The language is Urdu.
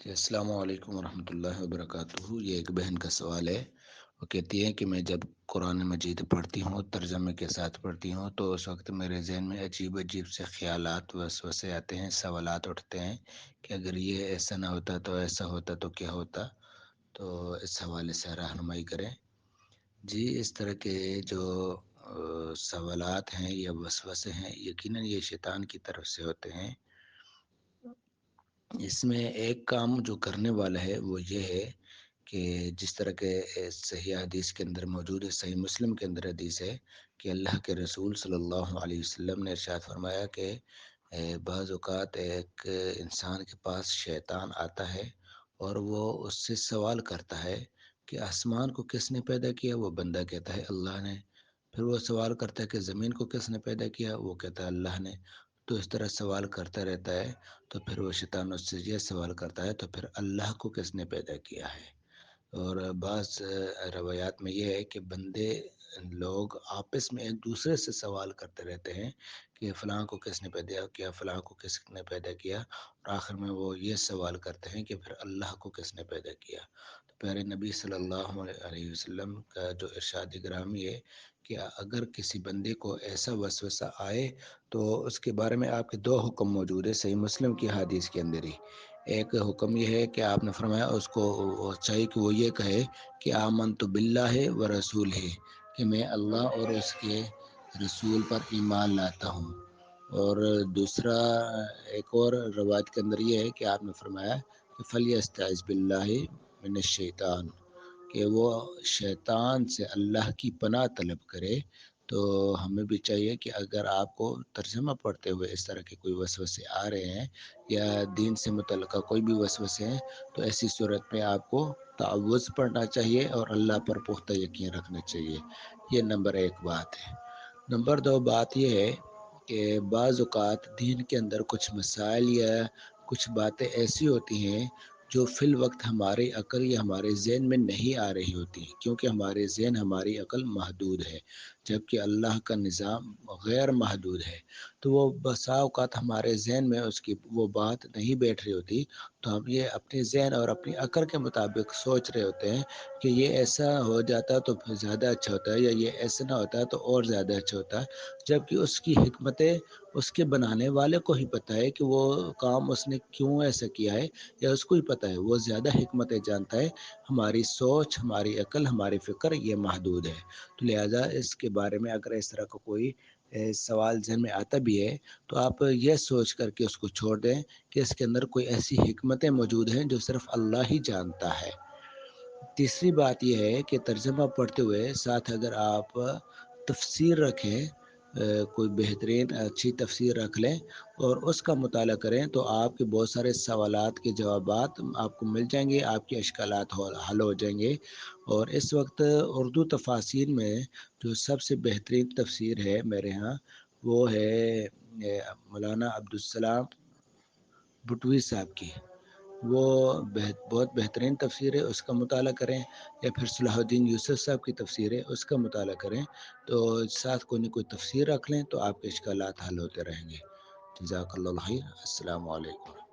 جی السلام علیکم ورحمۃ اللہ وبرکاتہ۔ یہ ایک بہن کا سوال ہے۔ وہ کہتی ہے کہ میں جب قرآن مجید پڑھتی ہوں، ترجمے کے ساتھ پڑھتی ہوں، تو اس وقت میرے ذہن میں عجیب عجیب سے خیالات وسوسے آتے ہیں، سوالات اٹھتے ہیں کہ اگر یہ ایسا نہ ہوتا تو ایسا ہوتا تو کیا ہوتا۔ تو اس حوالے سے رہنمائی کریں۔ جی، اس طرح کے جو سوالات ہیں یا وسوسے ہیں، یقیناً یہ شیطان کی طرف سے ہوتے ہیں۔ اس میں ایک کام جو کرنے والا ہے وہ یہ ہے کہ جس طرح کے صحیح حدیث کے اندر موجود ہے، صحیح مسلم کے اندر حدیث ہے کہ اللہ کے رسول صلی اللہ علیہ وسلم نے ارشاد فرمایا کہ بعض اوقات ایک انسان کے پاس شیطان آتا ہے اور وہ اس سے سوال کرتا ہے کہ آسمان کو کس نے پیدا کیا؟ وہ بندہ کہتا ہے اللہ نے۔ پھر وہ سوال کرتا ہے کہ زمین کو کس نے پیدا کیا؟ وہ کہتا ہے اللہ نے۔ تو اس طرح سوال کرتا رہتا ہے۔ تو پھر وہ شیطان اس سے یہ سوال کرتا ہے تو پھر اللہ کو کس نے پیدا کیا ہے؟ اور بعض روایات میں یہ ہے کہ بندے لوگ آپس میں ایک دوسرے سے سوال کرتے رہتے ہیں کہ فلاں کو کس نے پیدا کیا، فلاں کو کس نے پیدا کیا، اور آخر میں وہ یہ سوال کرتے ہیں کہ پھر اللہ کو کس نے پیدا کیا۔ تو پیارے نبی صلی اللہ علیہ وسلم کا جو ارشاد گرامی ہے کہ اگر کسی بندے کو ایسا وسوسہ آئے تو اس کے بارے میں آپ کے دو حکم موجود ہے صحیح مسلم کی حدیث کے اندر ہی۔ ایک حکم یہ ہے کہ آپ نے فرمایا اس کو چاہیے کہ وہ یہ کہے کہ آمنت باللہ و رسول ہے، کہ میں اللہ اور اس کے رسول پر ایمان لاتا ہوں۔ اور دوسرا ایک اور روایت کے اندر یہ ہے کہ آپ نے فرمایا کہ فلیستعذ باللہ من الشیطان، کہ وہ شیطان سے اللہ کی پناہ طلب کرے۔ تو ہمیں بھی چاہیے کہ اگر آپ کو ترجمہ پڑھتے ہوئے اس طرح کے کوئی وسوسے آ رہے ہیں یا دین سے متعلقہ کوئی بھی وسوسے ہیں، تو ایسی صورت میں آپ کو تعوذ پڑھنا چاہیے اور اللہ پر پختہ یقین رکھنا چاہیے۔ یہ نمبر ایک بات ہے۔ نمبر دو بات یہ ہے کہ بعض اوقات دین کے اندر کچھ مسائل یا کچھ باتیں ایسی ہوتی ہیں جو فی الوقت ہماری عقل یا ہمارے ذہن میں نہیں آ رہی ہوتی، کیونکہ ہمارے ذہن ہماری عقل محدود ہے، جبکہ اللہ کا نظام غیر محدود ہے۔ تو وہ بسا اوقات ہمارے ذہن میں اس کی وہ بات نہیں بیٹھ رہی ہوتی، تو ہم یہ اپنے ذہن اور اپنی عقل کے مطابق سوچ رہے ہوتے ہیں کہ یہ ایسا ہو جاتا تو پھر زیادہ اچھا ہوتا ہے، یا یہ ایسا نہ ہوتا تو اور زیادہ اچھا ہوتا ہے، جبکہ اس کی حکمتیں اس کے بنانے والے کو ہی پتہ ہے کہ وہ کام اس نے کیوں ایسا کیا ہے، یا اس کو ہی پتہ ہے، وہ زیادہ حکمتیں جانتا ہے۔ ہماری سوچ، ہماری عقل، ہماری فکر یہ محدود ہے۔ تو لہٰذا اس کے بارے میں اگر اس طرح کا کوئی سوال ذہن میں آتا بھی ہے تو آپ یہ سوچ کر کے اس کو چھوڑ دیں کہ اس کے اندر کوئی ایسی حکمتیں موجود ہیں جو صرف اللہ ہی جانتا ہے۔ تیسری بات یہ ہے کہ ترجمہ پڑھتے ہوئے ساتھ اگر آپ تفسیر رکھیں، کوئی بہترین اچھی تفسیر رکھ لیں اور اس کا مطالعہ کریں، تو آپ کے بہت سارے سوالات کے جوابات آپ کو مل جائیں گے، آپ کے اشکالات حل ہو جائیں گے۔ اور اس وقت اردو تفاسیر میں جو سب سے بہترین تفسیر ہے میرے ہاں، وہ ہے مولانا عبدالسلام بٹوی صاحب کی۔ وہ بہت بہترین تفسیر ہے، اس کا مطالعہ کریں، یا پھر صلاح الدین یوسف صاحب کی تفسیر ہے، اس کا مطالعہ کریں۔ تو ساتھ کوئی نہ کوئی تفسیر رکھ لیں تو آپ کے اشکالات حل ہوتے رہیں گے۔ جزاک اللہ خیر۔ السلام علیکم۔